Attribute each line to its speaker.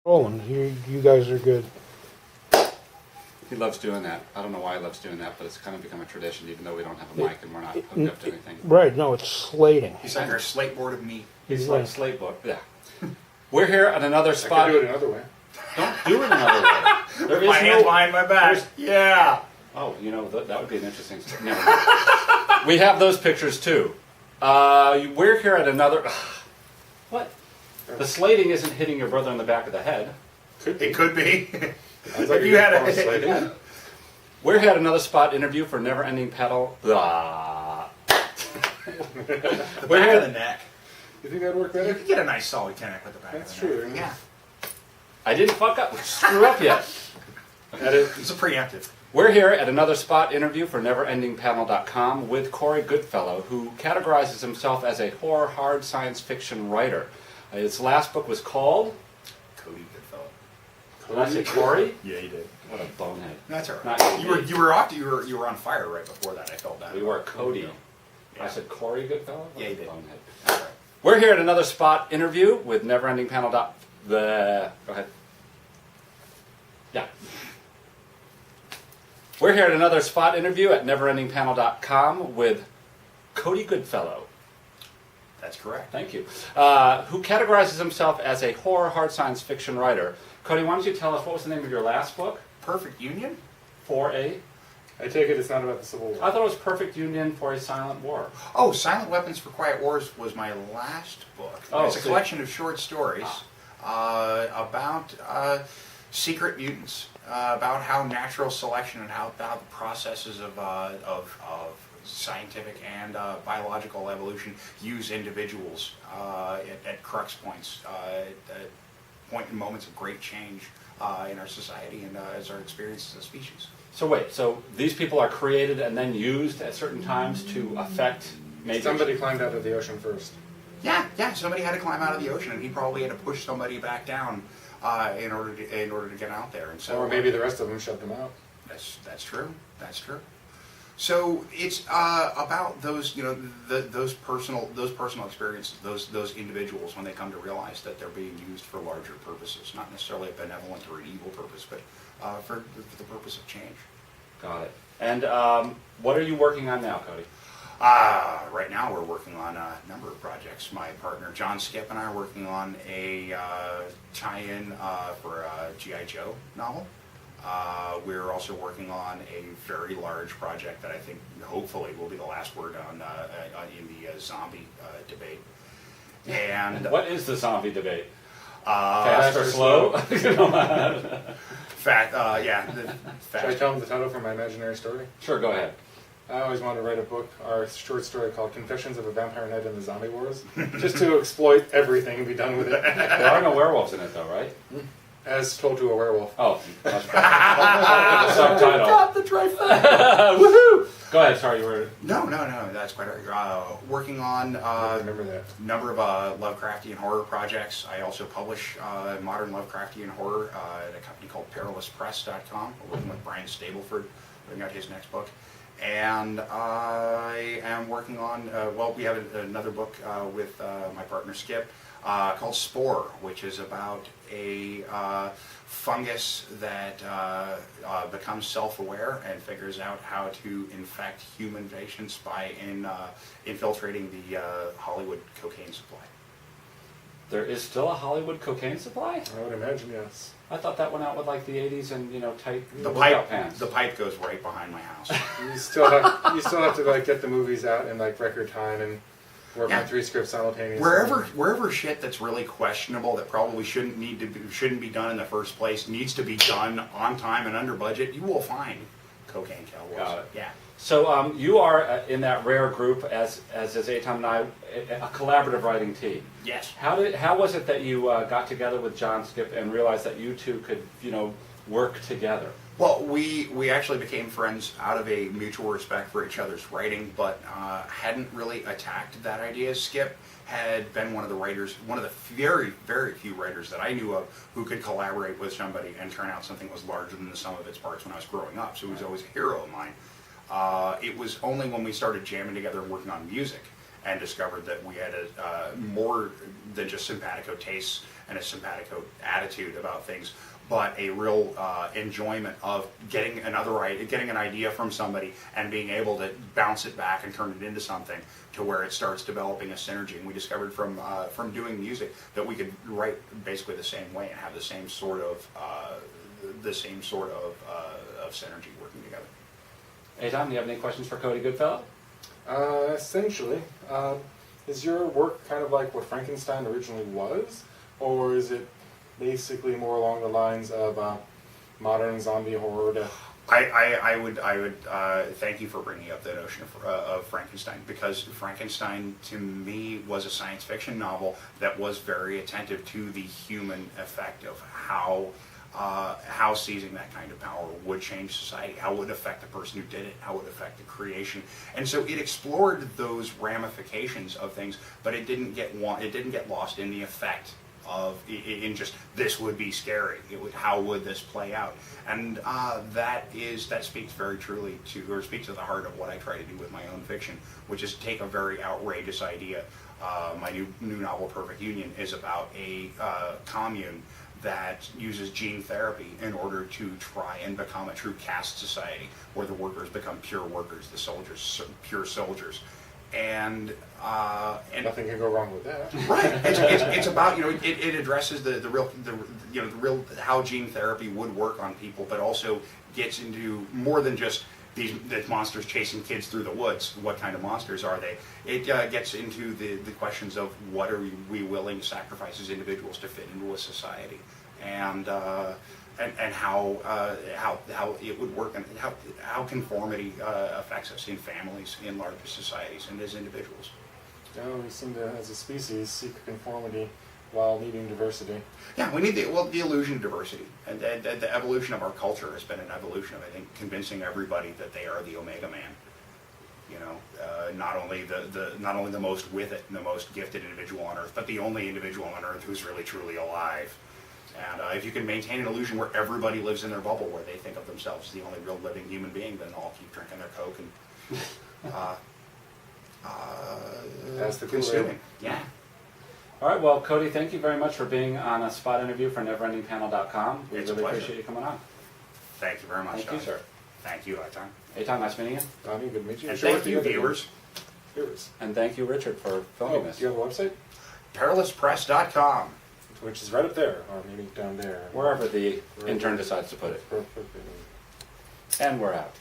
Speaker 1: Roland, you guys are good.
Speaker 2: He loves doing that. I don't know why he loves doing that, but it's kind of become a tradition, even though we don't have a mic and we're not hooked up to anything.
Speaker 1: Right, no, it's slating.
Speaker 3: He's like our slate board of meat.
Speaker 2: He's like slate book. Yeah. We're here at another spot.
Speaker 4: I could do it another way.
Speaker 2: Don't do it another way. There is
Speaker 3: My hands behind my back. Yeah.
Speaker 2: Oh, you know, that would be an interesting... Never mind. We have those pictures, too. We're here at another... What? The slating isn't hitting your brother in the back of the head.
Speaker 3: It could be.
Speaker 4: Sounds like
Speaker 3: If you had
Speaker 4: a slating.
Speaker 2: We're here at another spot interview for Never Ending Paddle. Blah.
Speaker 3: The back of the neck.
Speaker 4: You think that'd work
Speaker 3: You
Speaker 4: better?
Speaker 3: could get a nice solid connect with the back
Speaker 4: That's
Speaker 3: of the
Speaker 4: true.
Speaker 3: neck. Yeah.
Speaker 2: I didn't screw up yet.
Speaker 3: It's a preemptive.
Speaker 2: We're here at another spot interview for NeverEndingPanel.com with Cory Goodfellow, who categorizes himself as a horror hard science fiction writer. His last book was called...
Speaker 3: Cody Goodfellow.
Speaker 2: Did I say Cory?
Speaker 3: Yeah, you did.
Speaker 2: What a bonehead.
Speaker 3: That's all right.
Speaker 2: Not
Speaker 3: You were on fire right before that. I felt that.
Speaker 2: We were Cody.
Speaker 3: Yeah.
Speaker 2: I said Cory Goodfellow? What
Speaker 3: Yeah,
Speaker 2: a
Speaker 3: you did.
Speaker 2: bonehead.
Speaker 3: That's right.
Speaker 2: We're here at another spot interview with NeverEndingPanel. Go ahead. Yeah. We're here at another spot interview at NeverEndingPanel.com with Cody Goodfellow.
Speaker 3: That's correct.
Speaker 2: Thank you. Who categorizes himself as a horror hard science fiction writer. Cody, why don't you tell us what was the name of your last book?
Speaker 3: Perfect Union?
Speaker 2: For a...
Speaker 4: I take it it's not about the Civil War.
Speaker 2: I thought it was Perfect Union for a Silent War.
Speaker 3: Oh, Silent Weapons for Quiet Wars was my last book.
Speaker 2: Oh,
Speaker 3: it's a
Speaker 2: so-
Speaker 3: collection of short stories about secret mutants, about how natural selection and how the processes of scientific and biological evolution use individuals at crux points, at moments of great change in our society and as our experience as a species.
Speaker 2: So wait, so these people are created and then used at certain times to affect major...
Speaker 4: Somebody climbed out of the ocean first.
Speaker 3: Yeah. Somebody had to climb out of the ocean, and he probably had to push somebody back down in order to get out there. And so,
Speaker 4: Or maybe the rest of them shut them out.
Speaker 3: that's true. That's true. So it's about those those personal experiences, those individuals when they come to realize that they're being used for larger purposes, not necessarily a benevolent or an evil purpose, but for the purpose of change.
Speaker 2: Got it. And what are you working on now, Cody?
Speaker 3: Right now we're working on a number of projects. My partner John Skip and I are working on a tie-in for a G.I. Joe novel. We're also working on a very large project that I think hopefully will be the last word on in the zombie debate. And
Speaker 2: What is the zombie debate?
Speaker 3: fast
Speaker 2: Fast or slow?
Speaker 3: fast.
Speaker 4: Should I tell them the title for my imaginary story?
Speaker 2: Sure, go ahead.
Speaker 4: I always wanted to write a book or a short story called Confessions of a Vampire Knight in the Zombie Wars, just to exploit everything and be done with it,
Speaker 2: There are no werewolves in it, though, right?
Speaker 4: as told to a werewolf.
Speaker 2: Oh, that's right. The subtitle.
Speaker 3: Got the trifecta.
Speaker 2: Woohoo! Go ahead, sorry, you were...
Speaker 3: No, that's quite all right. Working on
Speaker 4: I remember that.
Speaker 3: number of Lovecraftian horror projects. I also publish modern Lovecraftian horror at a company called PerilousPress.com. We're working with Brian Stableford, putting out his next book. And I am working on, we have another book with my partner Skip called Spore, which is about a fungus that becomes self-aware and figures out how to infect human patients by infiltrating the Hollywood cocaine supply.
Speaker 2: There is still a Hollywood cocaine supply?
Speaker 4: I would imagine, yes.
Speaker 2: I thought that went out with like the 80s and, tight
Speaker 3: The
Speaker 2: workout pants.
Speaker 3: pipe goes right behind my house.
Speaker 4: You still have to like get the movies out in like record time and work on 3 scripts simultaneously.
Speaker 3: Wherever shit that's really questionable that probably shouldn't be done in the first place needs to be done on time and under budget, you will find cocaine cowboys.
Speaker 2: Got it.
Speaker 3: Yeah.
Speaker 2: So you are in that rare group, as is Eitan and I, a collaborative writing team.
Speaker 3: Yes.
Speaker 2: How was it that you got together with John Skip and realized that you two could, work together?
Speaker 3: Well, we actually became friends out of a mutual respect for each other's writing, but hadn't really attacked that idea. Skip had been one of the very, very few writers that I knew of who could collaborate with somebody and turn out something that was larger than the sum of its parts when I was growing up. So he was always a hero of mine. It was only when we started jamming together and working on music and discovered that we had more than just simpatico tastes and a simpatico attitude about things, but a real enjoyment of getting getting an idea from somebody and being able to bounce it back and turn it into something to where it starts developing a synergy. And we discovered from doing music that we could write basically the same way and have the same sort of synergy working together.
Speaker 2: Hey Tom, do you have any questions for Cody Goodfellow?
Speaker 4: Essentially, is your work kind of like what Frankenstein originally was, or is it basically more along the lines of modern zombie horror?
Speaker 3: I would thank you for bringing up the notion of Frankenstein, because Frankenstein to me was a science fiction novel that was very attentive to the human effect of how seizing that kind of power would change society, how it would affect the person who did it, how it would affect the creation, and so it explored those ramifications of things, but it didn't get lost in the effect of in just this would be scary. How would this play out? And that speaks very truly speaks to the heart of what I try to do with my own fiction, which is take a very outrageous idea. My new novel, Perfect Union, is about a commune that uses gene therapy in order to try and become a true caste society, where the workers become pure workers, the soldiers pure soldiers. And
Speaker 4: Nothing can go wrong with that.
Speaker 3: Right. It's about, it addresses the real how gene therapy would work on people, but also gets into more than just these monsters chasing kids through the woods. What kind of monsters are they? It gets into the questions of what are we willing to sacrifice as individuals to fit into a society, and how it would work, and how conformity affects us in families, in larger societies, and as individuals.
Speaker 4: We seem to, as a species, seek conformity while needing diversity.
Speaker 3: Yeah, we need the illusion of diversity, and the evolution of our culture has been an evolution of, I think, convincing everybody that they are the Omega Man. Not only the most with it and the most gifted individual on Earth, but the only individual on Earth who's really truly alive. And if you can maintain an illusion where everybody lives in their bubble, where they think of themselves as the only real living human being, then they'll keep drinking their Coke and
Speaker 4: That's the
Speaker 3: consuming. Yeah.
Speaker 2: All right, well, Cody, thank you very much for being on a spot interview for NeverEndingPanel.com. We
Speaker 3: It's a
Speaker 2: really
Speaker 3: pleasure.
Speaker 2: appreciate you coming on.
Speaker 3: Thank you very much,
Speaker 2: Thank you,
Speaker 3: Doug.
Speaker 2: sir.
Speaker 3: Thank you, Tom.
Speaker 2: Hey Tom, nice meeting you.
Speaker 4: Tommy, good to meet you.
Speaker 3: And
Speaker 4: Sure,
Speaker 3: thank you,
Speaker 4: do have
Speaker 3: viewers.
Speaker 4: Viewers.
Speaker 2: And thank you, Richard, for filming
Speaker 4: Oh,
Speaker 2: this.
Speaker 4: do you have a website?
Speaker 3: PerilousPress.com.
Speaker 4: Which is right up there, or maybe down there.
Speaker 2: Wherever the intern decides to put it.
Speaker 4: Perfect.
Speaker 2: And we're out.